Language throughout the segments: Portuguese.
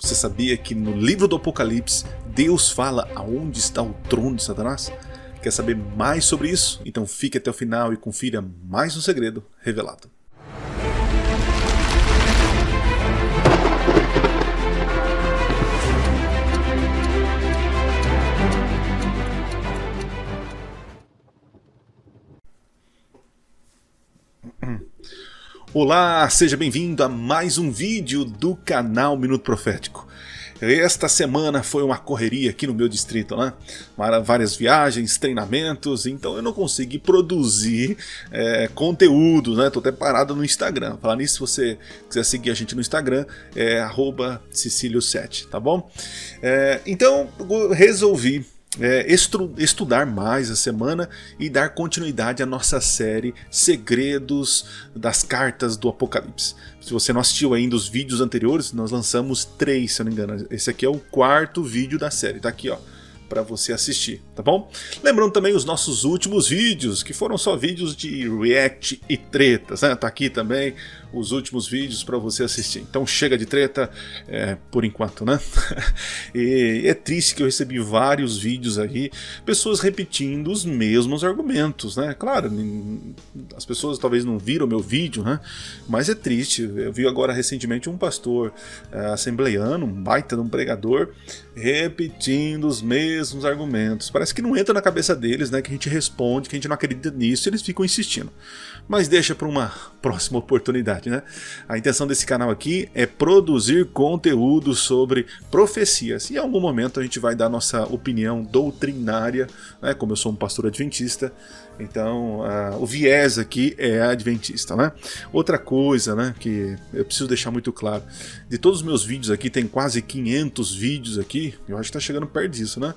Você sabia que no livro do Apocalipse, Deus fala aonde está o trono de Satanás? Quer saber mais sobre isso? Então fique até o final e confira mais um segredo revelado. Olá, seja bem-vindo a mais um vídeo do canal Minuto Profético. Esta semana foi uma correria aqui no meu distrito, né? Várias viagens, treinamentos, então eu não consegui produzir conteúdo, né? Tô até parado no Instagram. Falar nisso, se você quiser seguir a gente no Instagram, é @Cecilio7, tá bom? Então eu resolvi estudar mais a semana e dar continuidade à nossa série Segredos das Cartas do Apocalipse. Se você não assistiu ainda os vídeos anteriores, nós lançamos 3, se eu não me engano. Esse aqui é o 4º vídeo da série, tá aqui ó, para você assistir, tá bom? Lembrando também os nossos últimos vídeos, que foram só vídeos de react e tretas, né? Tá aqui também os últimos vídeos para você assistir. Então chega de treta por enquanto, né? E é triste que eu recebi vários vídeos aí, pessoas repetindo os mesmos argumentos, né? Claro, as pessoas talvez não viram o meu vídeo, né? Mas é triste. Eu vi agora recentemente um pastor assembleiano, um baita de um pregador, repetindo os mesmos argumentos. Parece que não entra na cabeça deles, né? Que a gente responde, que a gente não acredita nisso, e eles ficam insistindo. Mas deixa para uma próxima oportunidade, né? A intenção desse canal aqui é produzir conteúdo sobre profecias. E em algum momento a gente vai dar nossa opinião doutrinária, né? Como eu sou um pastor adventista, então o viés aqui é adventista, né? Outra coisa, né, que eu preciso deixar muito claro, de todos os meus vídeos aqui, tem quase 500 vídeos aqui, eu acho que tá chegando perto disso, né?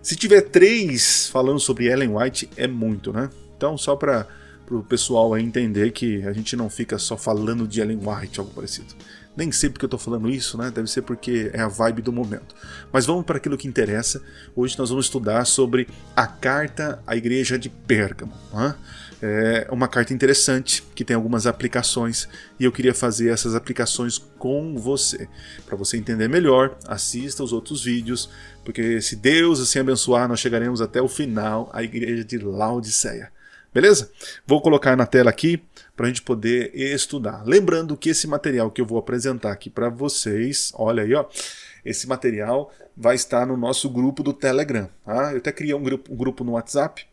Se tiver 3 falando sobre Ellen White, é muito, né? Então só para o pessoal aí entender que a gente não fica só falando de Ellen White, algo parecido. Nem sei porque eu estou falando isso, né? Deve ser porque é a vibe do momento. Mas vamos para aquilo que interessa. Hoje nós vamos estudar sobre a carta à igreja de Pérgamo, né? É uma carta interessante, que tem algumas aplicações, e eu queria fazer essas aplicações com você. Para você entender melhor, assista os outros vídeos, porque se Deus assim abençoar, nós chegaremos até o final, a igreja de Laodiceia. Beleza? Vou colocar na tela aqui para a gente poder estudar. Lembrando que esse material que eu vou apresentar aqui para vocês, olha aí, ó, esse material vai estar no nosso grupo do Telegram. Tá? Eu até criei um grupo no WhatsApp,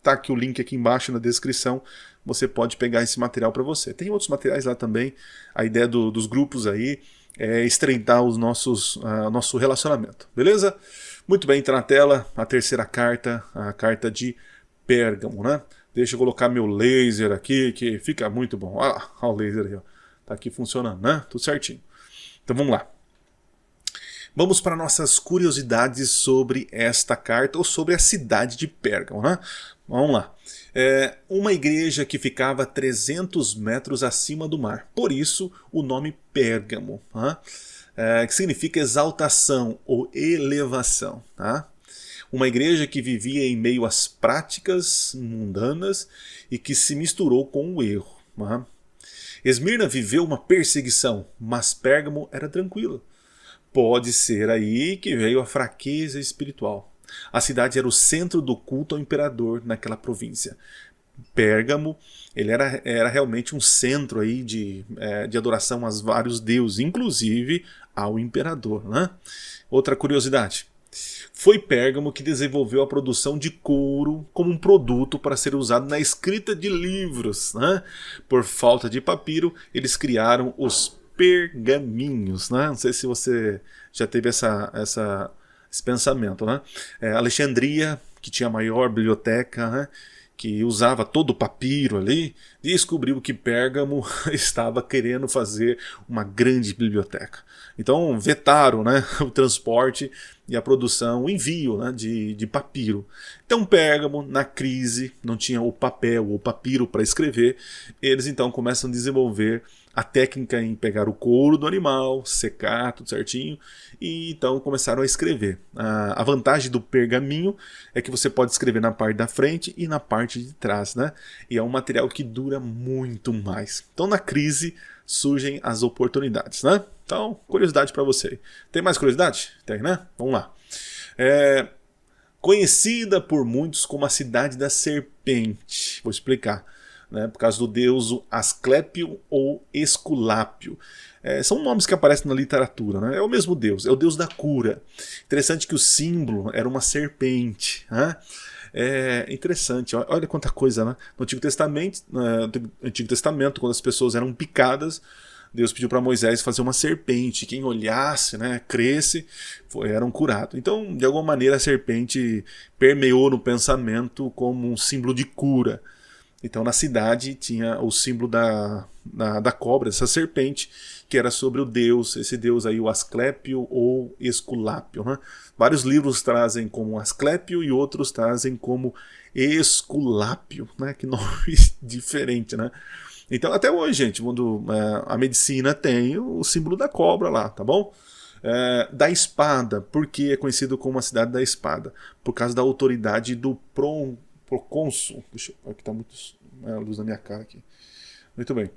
tá aqui o link aqui embaixo na descrição, você pode pegar esse material para você. Tem outros materiais lá também, a ideia dos grupos aí é estreitar os nosso relacionamento, beleza? Muito bem, está na tela a terceira carta, a carta de Pérgamo, né? Deixa eu colocar meu laser aqui, que fica muito bom. Olha o laser aí, ó. Tá aqui funcionando, né? Tudo certinho. Então vamos lá. Vamos para nossas curiosidades sobre esta carta, ou sobre a cidade de Pérgamo, né? Vamos lá. Uma igreja que ficava 300 metros acima do mar. Por isso o nome Pérgamo, né? Que significa exaltação ou elevação, tá? Uma igreja que vivia em meio às práticas mundanas e que se misturou com o erro. Né? Esmirna viveu uma perseguição, mas Pérgamo era tranquila. Pode ser aí que veio a fraqueza espiritual. A cidade era o centro do culto ao imperador naquela província. Pérgamo, ele era realmente um centro aí de adoração aos vários deuses, inclusive ao imperador. Né? Outra curiosidade. Foi Pérgamo que desenvolveu a produção de couro como um produto para ser usado na escrita de livros, né? Por falta de papiro, eles criaram os pergaminhos, né? Não sei se você já teve esse pensamento, né? Alexandria, que tinha a maior biblioteca, né? Que usava todo o papiro ali, descobriu que Pérgamo estava querendo fazer uma grande biblioteca. Então vetaram, né, o transporte e a produção, o envio, né, de papiro. Então Pérgamo, na crise, não tinha o papel ou papiro para escrever, eles então começam a desenvolver a técnica em pegar o couro do animal, secar tudo certinho, e então começaram a escrever. A vantagem do pergaminho é que você pode escrever na parte da frente e na parte de trás, né? E é um material que dura muito mais. Então na crise surgem as oportunidades, né? Então, curiosidade para você. Tem mais curiosidade? Tem, né? Vamos lá. Conhecida por muitos como a cidade da serpente. Vou explicar. Né, por causa do deus Asclépio ou Esculápio. São nomes que aparecem na literatura, né? É o mesmo deus, é o deus da cura. Interessante que o símbolo era uma serpente. Né? É interessante, olha quanta coisa, né? No Antigo Testamento, quando as pessoas eram picadas, Deus pediu para Moisés fazer uma serpente. Quem olhasse, né, cresce, eram curados. Então, de alguma maneira, a serpente permeou no pensamento como um símbolo de cura. Então na cidade tinha o símbolo da cobra, essa serpente, que era sobre o deus, esse deus aí, o Asclépio ou Esculápio. Né? Vários livros trazem como Asclépio e outros trazem como Esculápio. Né? Que nome diferente, né? Então até hoje, gente, quando a medicina tem o símbolo da cobra lá, tá bom? Da espada, porque é conhecido como a cidade da espada? Por causa da autoridade do procônsul. Deixa eu... Aqui tá muito luz na minha cara aqui. Muito bem.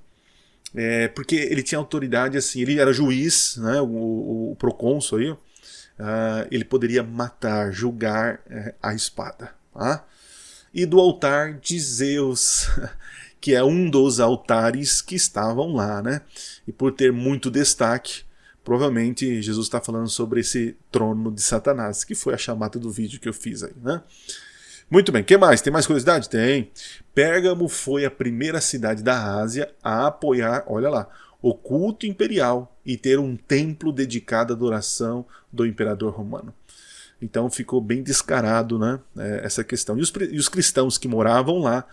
Porque ele tinha autoridade assim, ele era juiz, né, o procônsul aí, ele poderia matar, julgar a espada. Tá? E do altar de Zeus, que é um dos altares que estavam lá, né? E por ter muito destaque, provavelmente Jesus está falando sobre esse trono de Satanás, que foi a chamada do vídeo que eu fiz aí, né? Muito bem, o que mais? Tem mais curiosidade? Tem. Pérgamo foi a primeira cidade da Ásia a apoiar, olha lá, o culto imperial e ter um templo dedicado à adoração do imperador romano. Então ficou bem descarado, né, essa questão. E os cristãos que moravam lá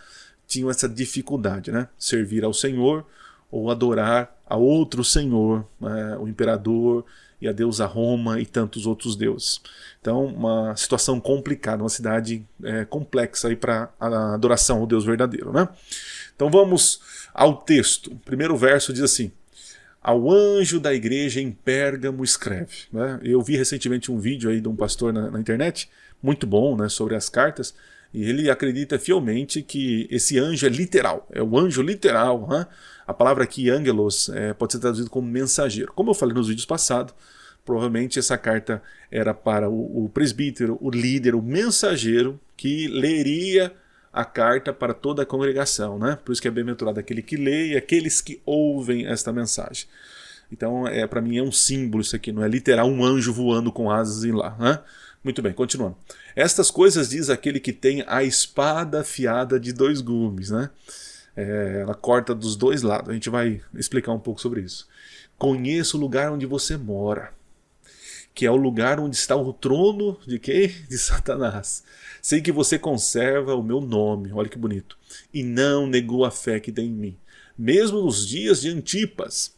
tinham essa dificuldade, né? Servir ao Senhor ou adorar a outro Senhor, o imperador e a deusa Roma e tantos outros deuses. Então, uma situação complicada, uma cidade complexa para a adoração ao Deus verdadeiro. Né? Então vamos ao texto. O primeiro verso diz assim: ao anjo da igreja em Pérgamo escreve. Né? Eu vi recentemente um vídeo aí de um pastor na internet, muito bom, né, sobre as cartas, e ele acredita fielmente que esse anjo é literal, é o anjo literal. Né? A palavra aqui, angelos, pode ser traduzido como mensageiro. Como eu falei nos vídeos passados, provavelmente essa carta era para o presbítero, o líder, o mensageiro, que leria a carta para toda a congregação. Né? Por isso que é bem-aventurado aquele que lê e aqueles que ouvem esta mensagem. Então, para mim é um símbolo isso aqui, não é literal um anjo voando com asas e lá. Né? Muito bem, continuando. Estas coisas diz aquele que tem a espada afiada de 2 gumes. Né? Ela corta dos 2 lados. A gente vai explicar um pouco sobre isso. Conheço o lugar onde você mora, que é o lugar onde está o trono de quem? De Satanás. Sei que você conserva o meu nome, olha que bonito, e não negou a fé que tem em mim. Mesmo nos dias de Antipas,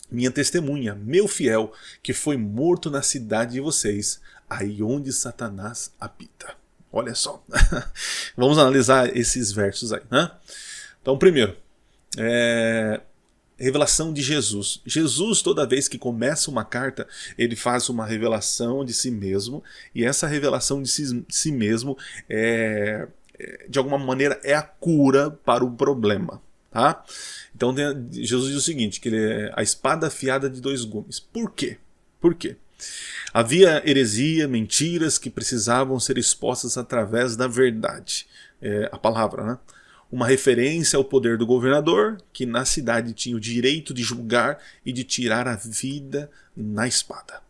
minha testemunha, meu fiel, que foi morto na cidade de vocês, aí onde Satanás habita. Olha só. Vamos analisar esses versos aí. Né? Então, primeiro, revelação de Jesus. Jesus, toda vez que começa uma carta, ele faz uma revelação de si mesmo, e essa revelação de si mesmo, de alguma maneira, é a cura para o problema. Tá? Então Jesus diz o seguinte, que ele é a espada afiada de 2 gumes. Por quê? Por quê? Havia heresia, mentiras que precisavam ser expostas através da verdade. A palavra, né? Uma referência ao poder do governador, que na cidade tinha o direito de julgar e de tirar a vida na espada.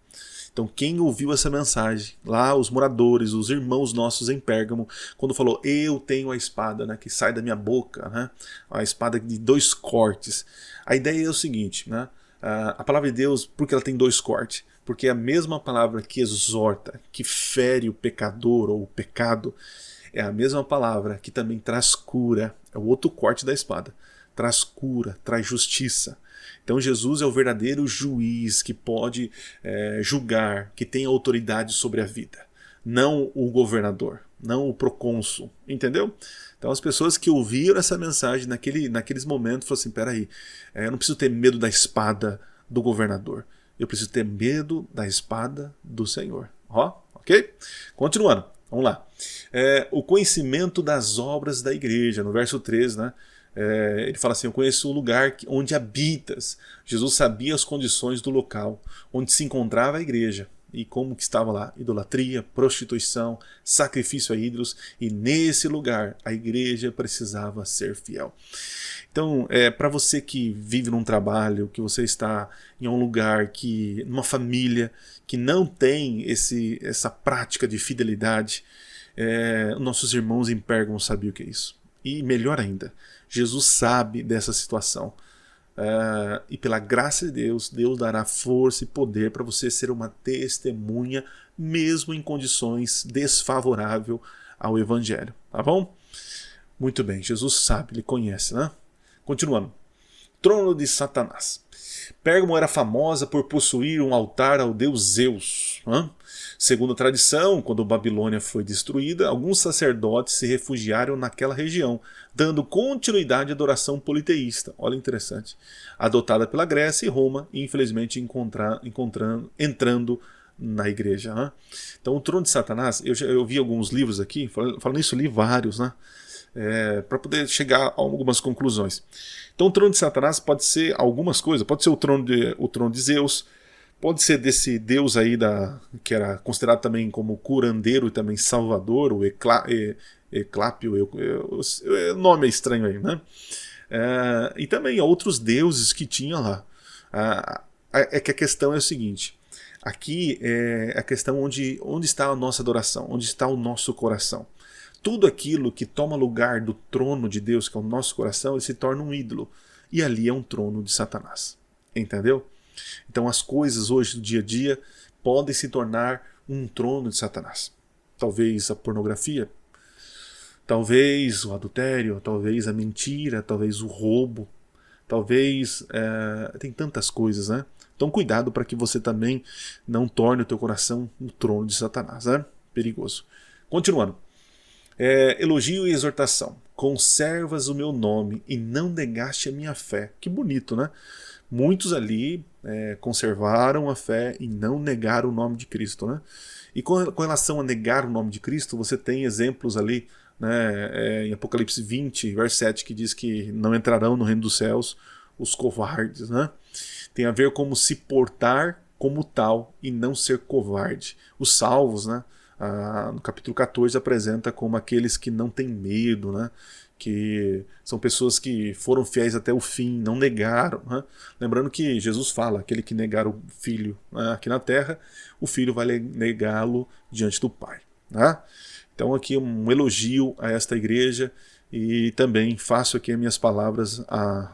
Então quem ouviu essa mensagem, lá os moradores, os irmãos nossos em Pérgamo, quando falou, eu tenho a espada, né, que sai da minha boca, né, a espada de 2 cortes. A ideia é o seguinte, né, a palavra de Deus, por que ela tem 2 cortes? Porque é a mesma palavra que exorta, que fere o pecador ou o pecado, é a mesma palavra que também traz cura, é o outro corte da espada, traz cura, traz justiça. Então Jesus é o verdadeiro juiz que pode julgar, que tem autoridade sobre a vida. não o governador, não o procônsul, entendeu? Então as pessoas que ouviram essa mensagem naqueles momentos falaram assim, peraí, eu não preciso ter medo da espada do governador, eu preciso ter medo da espada do Senhor. Ó, ok? Continuando, vamos lá. O conhecimento das obras da igreja, no verso 13, né? Ele fala assim, eu conheço o lugar onde habitas. Jesus sabia as condições do local onde se encontrava a igreja e como que estava lá, idolatria, prostituição, sacrifício a ídolos, e nesse lugar a igreja precisava ser fiel. Então, para você que vive num trabalho, que você está em um lugar, numa família que não tem essa prática de fidelidade, nossos irmãos em Pérgamo sabiam o que é isso. E melhor ainda, Jesus sabe dessa situação. E pela graça de Deus, Deus dará força e poder para você ser uma testemunha, mesmo em condições desfavoráveis ao Evangelho. Tá bom? Muito bem, Jesus sabe, ele conhece, né? Continuando. Trono de Satanás. Pérgamo era famosa por possuir um altar ao deus Zeus. Segundo a tradição, quando Babilônia foi destruída, alguns sacerdotes se refugiaram naquela região, dando continuidade à adoração politeísta, olha interessante, adotada pela Grécia e Roma, e infelizmente entrando na igreja. Então o trono de Satanás, eu vi alguns livros aqui, falando nisso, li vários, né? Para poder chegar a algumas conclusões. Então o trono de Satanás pode ser algumas coisas, pode ser o trono de Zeus, pode ser desse deus aí que era considerado também como curandeiro e também salvador, o Eclápio, o nome é estranho aí, né? E também outros deuses que tinha lá. É que a questão é o seguinte, aqui é a questão onde está a nossa adoração, onde está o nosso coração. Tudo aquilo que toma lugar do trono de Deus, que é o nosso coração, ele se torna um ídolo. E ali é um trono de Satanás. Entendeu? Então as coisas hoje do dia a dia podem se tornar um trono de Satanás. Talvez a pornografia, talvez o adultério, talvez a mentira, talvez o roubo, talvez... tem tantas coisas, né? Então cuidado para que você também não torne o teu coração um trono de Satanás, né? Perigoso. Continuando. Elogio e exortação. Conservas o meu nome e não negaste a minha fé. Que bonito, né? Muitos ali conservaram a fé e não negaram o nome de Cristo, né? E com relação a negar o nome de Cristo, você tem exemplos ali, né, em Apocalipse 20, verso 7, que diz que não entrarão no reino dos céus os covardes, né? Tem a ver como se portar como tal e não ser covarde. Os salvos, né? No capítulo 14 apresenta como aqueles que não têm medo, né? Que são pessoas que foram fiéis até o fim, não negaram, né? Lembrando que Jesus fala, aquele que negar o filho, né, aqui na terra, o filho vai negá-lo diante do Pai, né? Então aqui um elogio a esta igreja e também faço aqui as minhas palavras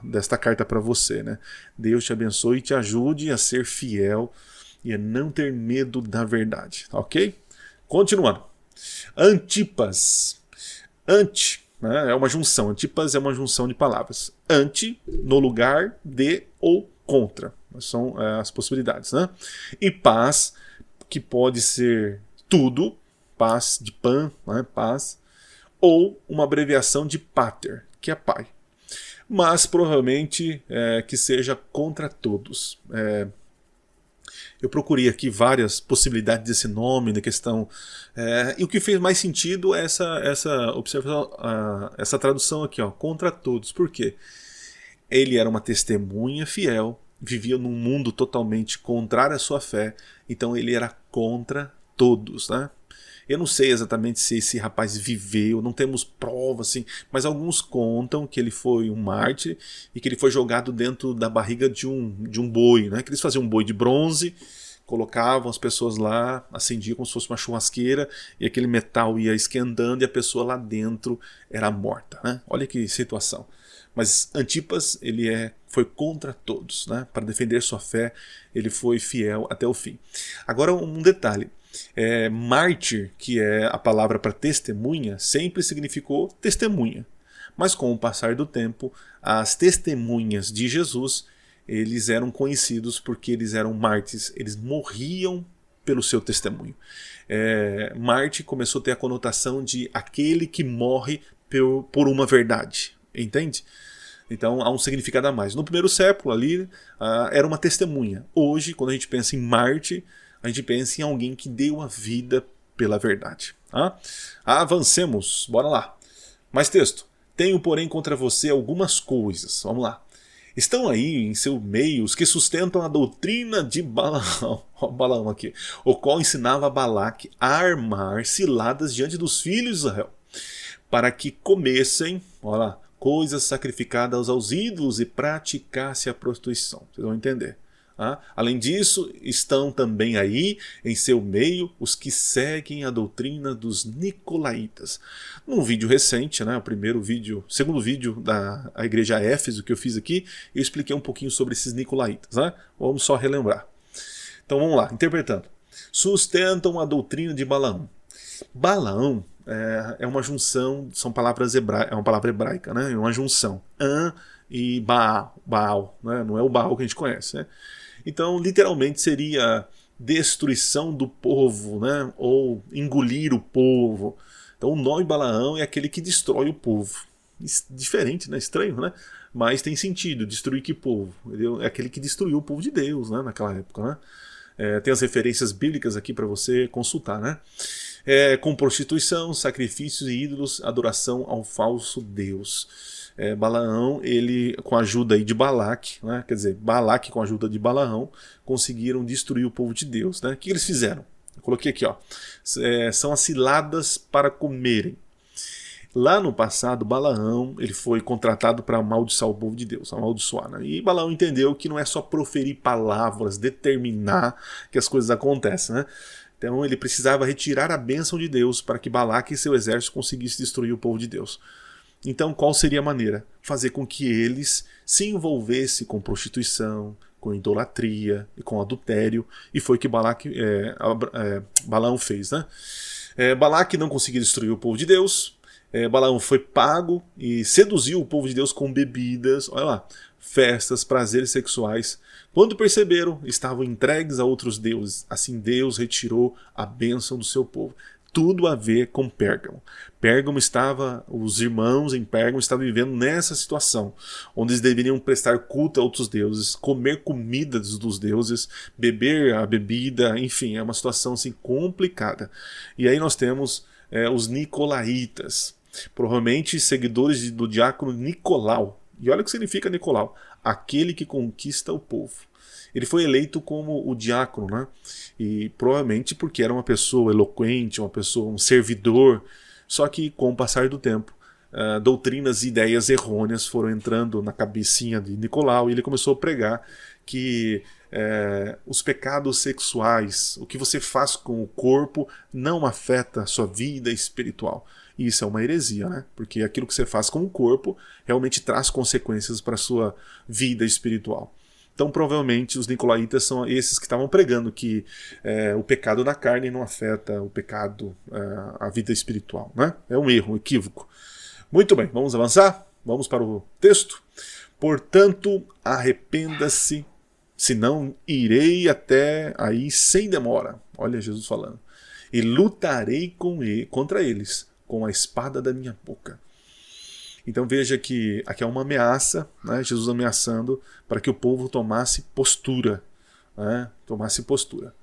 desta carta para você, né? Deus te abençoe e te ajude a ser fiel e a não ter medo da verdade, ok? Continuando. Antipas. Né, é uma junção. Antipas é uma junção de palavras. Anti, no lugar de ou contra. São as possibilidades, né? E paz, que pode ser tudo. Paz de pan, né, paz. Ou uma abreviação de pater, que é pai. Mas provavelmente que seja contra todos. Eu procurei aqui várias possibilidades desse nome, da questão. E o que fez mais sentido é essa observação, essa tradução aqui, ó, contra todos. Por quê? Ele era uma testemunha fiel, vivia num mundo totalmente contrário à sua fé, então ele era contra todos, né? Eu não sei exatamente se esse rapaz viveu, não temos provas, assim, mas alguns contam que ele foi um mártir e que ele foi jogado dentro da barriga de um boi, né? Que eles faziam um boi de bronze, colocavam as pessoas lá, acendiam como se fosse uma churrasqueira e aquele metal ia esquentando e a pessoa lá dentro era morta, né? Olha que situação. Mas Antipas, ele foi contra todos, né? Para defender sua fé, ele foi fiel até o fim. Agora um detalhe. Mártir, que é a palavra para testemunha, sempre significou testemunha. Mas com o passar do tempo, as testemunhas de Jesus, eles eram conhecidos porque eles eram mártires, eles morriam pelo seu testemunho. Marte começou a ter a conotação de aquele que morre por uma verdade, entende? Então há um significado a mais. No primeiro século ali era uma testemunha. Hoje, quando a gente pensa em Marte, a gente pensa em alguém que deu a vida pela verdade. Avancemos, bora lá. Mais texto. Tenho, porém, contra você algumas coisas. Vamos lá. Estão aí em seu meio os que sustentam a doutrina de Balaão, Balaão aqui, o qual ensinava Balaque a armar ciladas diante dos filhos de Israel, para que comessem, olha lá, coisas sacrificadas aos ídolos e praticasse a prostituição. Vocês vão entender. Além disso, estão também aí em seu meio os que seguem a doutrina dos Nicolaitas. Num vídeo recente, segundo vídeo da igreja Éfeso que eu fiz aqui, eu expliquei um pouquinho sobre esses Nicolaitas. Vamos só relembrar. Então vamos lá, interpretando. Sustentam a doutrina de Balaão. Balaão é uma junção, são palavras hebraicas, é uma palavra hebraica, né? É uma junção. An e Baal, né? Não é o Baal que a gente conhece, né? Então, literalmente seria destruição do povo, né? Ou engolir o povo. Então, o nome Balaão é aquele que destrói o povo. Diferente, né? Estranho, né? Mas tem sentido. Destruir que povo? É aquele que destruiu o povo de Deus, né? Naquela época, né? Tem as referências bíblicas aqui para você consultar, né? Com prostituição, sacrifícios e ídolos, adoração ao falso Deus. Balaão, ele com a ajuda aí de Balaque, né? Quer dizer, Balaque com a ajuda de Balaão, conseguiram destruir o povo de Deus, né? O que eles fizeram? Eu coloquei aqui, são as ciladas para comerem. Lá no passado, Balaão ele foi contratado para amaldiçoar o povo de Deus, amaldiçoar, né? E Balaão entendeu que não é só proferir palavras, determinar que as coisas acontecem, né? Então ele precisava retirar a bênção de Deus para que Balaque e seu exército conseguissem destruir o povo de Deus. Então qual seria a maneira? Fazer com que eles se envolvessem com prostituição, com idolatria e com adultério, e foi o que Balaão fez, né? Balaque não conseguiu destruir o povo de Deus. Balaão foi pago e seduziu o povo de Deus com bebidas, olha lá, festas, prazeres sexuais. Quando perceberam, estavam entregues a outros deuses. Assim Deus retirou a bênção do seu povo. Tudo a ver com Pérgamo. Os irmãos em Pérgamo estavam vivendo nessa situação, onde eles deveriam prestar culto a outros deuses, comer comidas dos deuses, beber a bebida, enfim, é uma situação assim complicada. E aí nós temos os Nicolaitas, provavelmente seguidores do diácono Nicolau. E olha o que significa Nicolau, aquele que conquista o povo. Ele foi eleito como o diácono, né? E provavelmente porque era uma pessoa eloquente, um servidor. Só que com o passar do tempo, doutrinas e ideias errôneas foram entrando na cabecinha de Nicolau e ele começou a pregar que os pecados sexuais, o que você faz com o corpo, não afeta a sua vida espiritual. E isso é uma heresia, né? Porque aquilo que você faz com o corpo realmente traz consequências para a sua vida espiritual. Então, provavelmente, os Nicolaitas são esses que estavam pregando que o pecado da carne não afeta o pecado, a vida espiritual, né? É um erro, um equívoco. Muito bem, vamos avançar? Vamos para o texto? Portanto, arrependa-se, senão irei até aí sem demora. Olha Jesus falando. E lutarei contra eles com a espada da minha boca. Então veja que aqui é uma ameaça, né? Jesus ameaçando para que o povo tomasse postura. Né? Tomasse postura.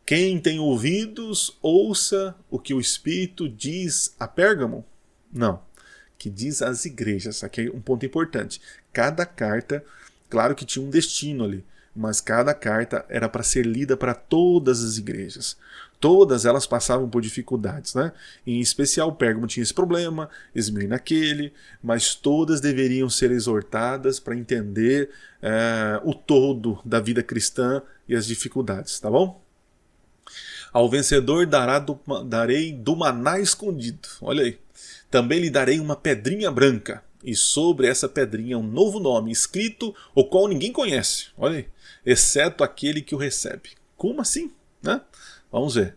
Quem tem ouvidos, ouça o que o Espírito diz a Pérgamo. Não, que diz às igrejas. Aqui é um ponto importante. Cada carta, claro que tinha um destino ali, mas cada carta era para ser lida para todas as igrejas. Todas elas passavam por dificuldades, né? Em especial, Pérgamo tinha esse problema, Esmirna aquele, mas todas deveriam ser exortadas para entender o todo da vida cristã e as dificuldades, tá bom? Ao vencedor darei do maná escondido, olha aí. Também lhe darei uma pedrinha branca, e sobre essa pedrinha um novo nome, escrito, o qual ninguém conhece, olha aí, exceto aquele que o recebe. Como assim? Né? Vamos ver.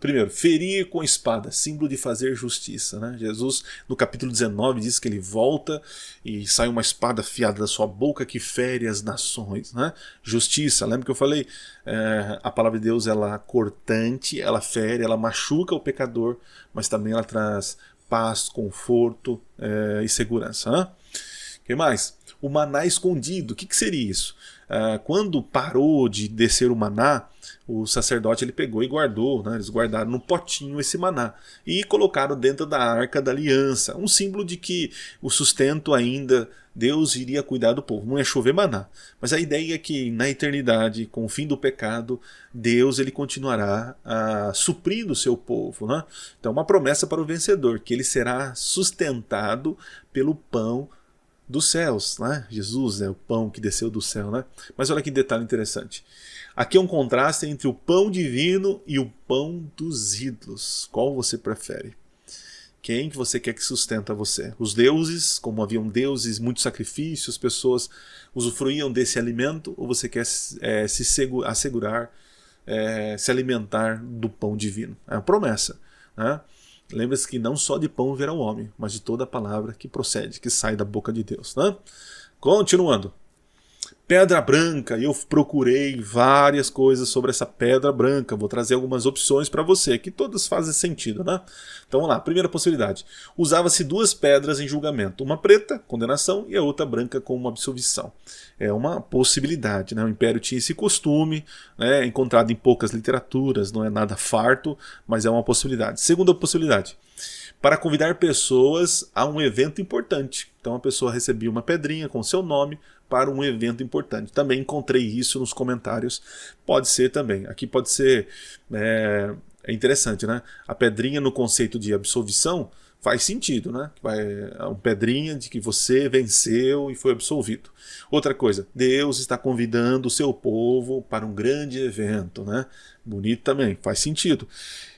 Primeiro, ferir com espada, símbolo de fazer justiça, né? Jesus, no capítulo 19, diz que ele volta e sai uma espada afiada da sua boca que fere as nações, né? Justiça, lembra que eu falei? A palavra de Deus, ela é cortante, ela fere, ela machuca o pecador, mas também ela traz paz, conforto e segurança, né? O que mais? O maná escondido, o que seria isso? Quando parou de descer o maná, o sacerdote ele pegou e guardou, né? Eles guardaram no potinho esse maná e colocaram dentro da arca da aliança, um símbolo de que o sustento ainda, Deus iria cuidar do povo, não ia chover maná, mas a ideia é que na eternidade, com o fim do pecado, Deus ele continuará suprindo o seu povo, né? Então uma promessa para o vencedor, que ele será sustentado pelo pão dos céus, né? Jesus é o pão que desceu do céu, né? Mas olha que detalhe interessante. Aqui é um contraste entre o pão divino e o pão dos ídolos. Qual você prefere? Quem que você quer que sustenta você? Os deuses, como haviam deuses, muitos sacrifícios, pessoas usufruíam desse alimento, ou você quer se alimentar do pão divino? É uma promessa, né? Lembra-se que não só de pão virá o homem, mas de toda a palavra que procede, que sai da boca de Deus, né? Continuando. Pedra branca, eu procurei várias coisas sobre essa pedra branca, vou trazer algumas opções para você, que todas fazem sentido, né? Então vamos lá, primeira possibilidade. Usava-se duas pedras em julgamento, uma preta, condenação, e a outra branca como absolvição. É uma possibilidade, né? O Império tinha esse costume, né? Encontrado em poucas literaturas, não é nada farto, mas é uma possibilidade. Segunda possibilidade. Para convidar pessoas a um evento importante. Então a pessoa recebia uma pedrinha com seu nome para um evento importante. Também encontrei isso nos comentários. Pode ser também. Aqui pode ser... É interessante, né? A pedrinha no conceito de absolvição faz sentido, né? É uma pedrinha de que você venceu e foi absolvido. Outra coisa, Deus está convidando o seu povo para um grande evento, né? Bonito também, faz sentido.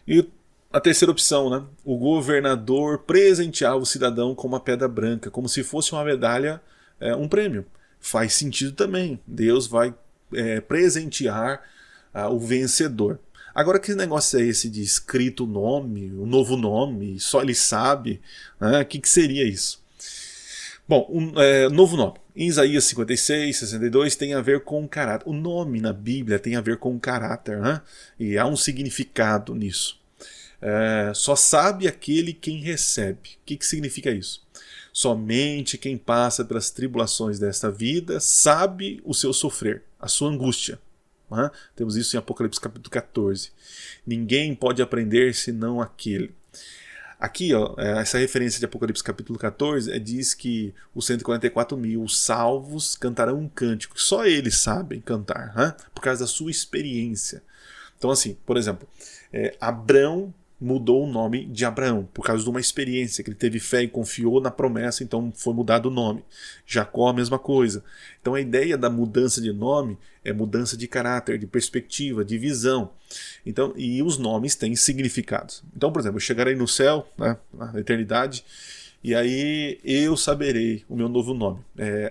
E a terceira opção, né? O governador presenteava o cidadão com uma pedra branca, como se fosse uma medalha, um prêmio. Faz sentido também. Deus vai presentear o vencedor. Agora, que negócio é esse de escrito o nome, o novo nome, só ele sabe? Né? O que seria isso? Bom, novo nome. Em Isaías 56, 62 tem a ver com caráter. O nome na Bíblia tem a ver com caráter, né? E há um significado nisso. Só sabe aquele quem recebe. O que significa isso? Somente quem passa pelas tribulações desta vida sabe o seu sofrer, a sua angústia. Né? Temos isso em Apocalipse capítulo 14. Ninguém pode aprender senão aquele. Aqui, ó, essa referência de Apocalipse capítulo 14 diz que os 144 mil salvos cantarão um cântico. Só eles sabem cantar, né? Por causa da sua experiência. Então assim, por exemplo, Abrão mudou o nome de Abraão, por causa de uma experiência, que ele teve fé e confiou na promessa, então foi mudado o nome. Jacó, a mesma coisa. Então a ideia da mudança de nome é mudança de caráter, de perspectiva, de visão. Então, e os nomes têm significados. Então, por exemplo, eu chegarei no céu, né, na eternidade, e aí eu saberei o meu novo nome,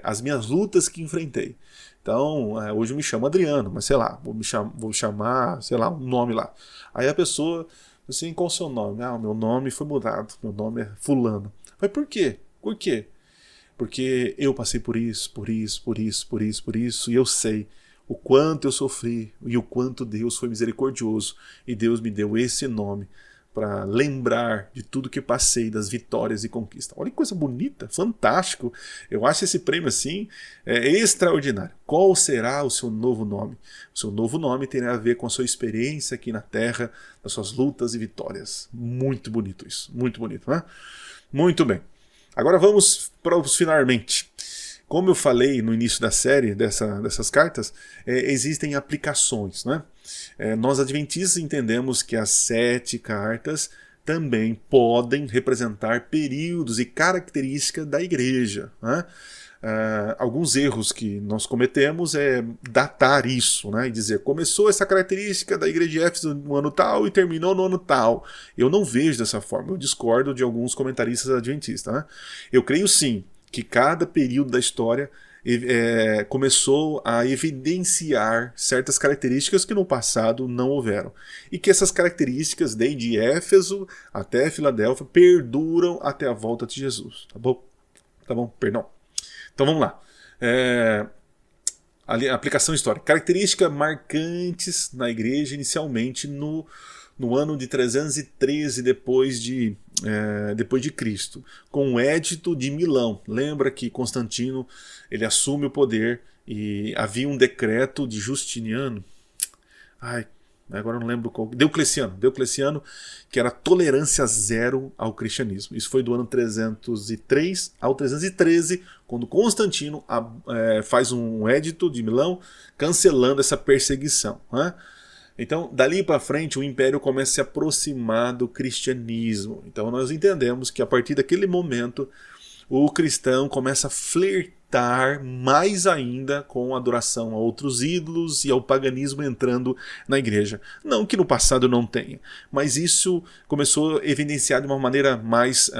as minhas lutas que enfrentei. Então, hoje eu me chamo Adriano, mas sei lá, vou chamar, sei lá, um nome lá. Aí a pessoa... Assim, qual o seu nome? Ah, o meu nome foi mudado, meu nome é fulano. Mas por quê? Por quê? Porque eu passei por isso, por isso, por isso, por isso, por isso, e eu sei o quanto eu sofri e o quanto Deus foi misericordioso, e Deus me deu esse nome para lembrar de tudo que passei, das vitórias e conquistas. Olha que coisa bonita, fantástico. Eu acho esse prêmio assim extraordinário. Qual será o seu novo nome? O seu novo nome terá a ver com a sua experiência aqui na Terra, das suas lutas e vitórias. Muito bonito isso, muito bonito, né? Muito bem. Agora vamos para os finalmente. Como eu falei no início da série dessas cartas, existem aplicações, né? Nós adventistas entendemos que as 7 cartas também podem representar períodos e características da igreja, né? Alguns erros que nós cometemos é datar isso, né? E dizer, começou essa característica da igreja de Éfeso no ano tal e terminou no ano tal. Eu não vejo dessa forma, eu discordo de alguns comentaristas adventistas, né? Eu creio sim que cada período da história começou a evidenciar certas características que no passado não houveram. E que essas características, desde Éfeso até Filadélfia, perduram até a volta de Jesus. Tá bom? Tá bom? Perdão. Então vamos lá. Aplicação histórica. Características marcantes na igreja inicialmente no ano de 313 depois de Cristo, com o Édito de Milão. Lembra que Constantino ele assume o poder e havia um decreto de Justiniano, agora eu não lembro qual, Diocleciano, que era tolerância zero ao cristianismo. Isso foi do ano 303 ao 313, quando Constantino faz um Édito de Milão cancelando essa perseguição, né? Então, dali para frente, o império começa a se aproximar do cristianismo. Então, nós entendemos que a partir daquele momento, o cristão começa a flertar mais ainda com a adoração a outros ídolos e ao paganismo entrando na igreja. Não que no passado não tenha, mas isso começou a evidenciar de uma maneira mais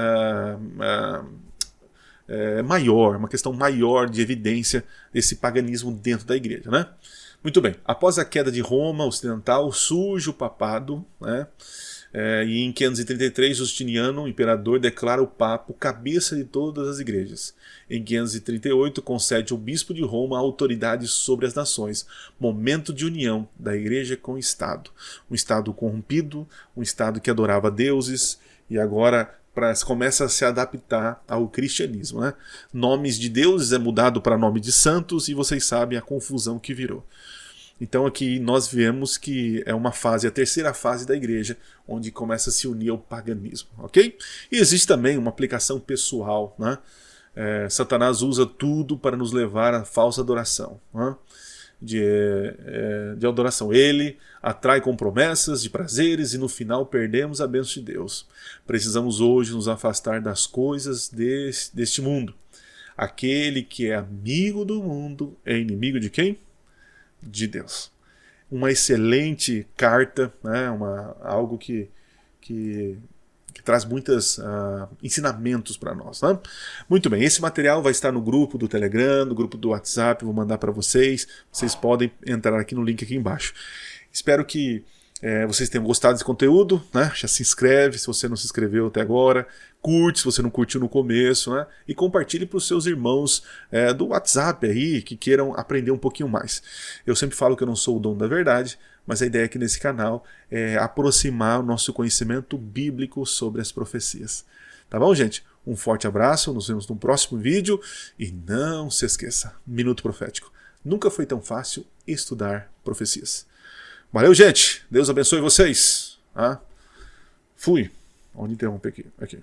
maior, uma questão maior de evidência desse paganismo dentro da igreja, né? Muito bem, após a queda de Roma ocidental, surge o papado, né? E em 533, Justiniano, o imperador, declara o Papa o cabeça de todas as igrejas. Em 538, concede ao bispo de Roma a autoridade sobre as nações, momento de união da igreja com o Estado. Um Estado corrompido, um Estado que adorava deuses, e agora começa a se adaptar ao cristianismo, né? Nomes de deuses é mudado para nome de santos, e vocês sabem a confusão que virou. Então aqui nós vemos que é uma fase, a terceira fase da igreja, onde começa a se unir ao paganismo, ok? E existe também uma aplicação pessoal, né? Satanás usa tudo para nos levar à falsa adoração, né? de adoração. Ele atrai com promessas de prazeres e no final perdemos a bênção de Deus. Precisamos hoje nos afastar das coisas deste mundo. Aquele que é amigo do mundo é inimigo de quem? De Deus. Uma excelente carta, né? Algo que traz muitos ensinamentos para nós, né? Muito bem, esse material vai estar no grupo do Telegram, no grupo do WhatsApp, vou mandar para vocês. Vocês podem entrar aqui no link aqui embaixo. Espero que vocês tenham gostado desse conteúdo, né? Já se inscreve se você não se inscreveu até agora, curte se você não curtiu no começo, né? E compartilhe para os seus irmãos do WhatsApp aí que queiram aprender um pouquinho mais. Eu sempre falo que eu não sou o dono da verdade, mas a ideia aqui nesse canal é aproximar o nosso conhecimento bíblico sobre as profecias. Tá bom, gente? Um forte abraço, nos vemos no próximo vídeo e não se esqueça, Minuto Profético. Nunca foi tão fácil estudar profecias. Valeu, gente. Deus abençoe vocês. Fui. Onde interromper aqui? Aqui.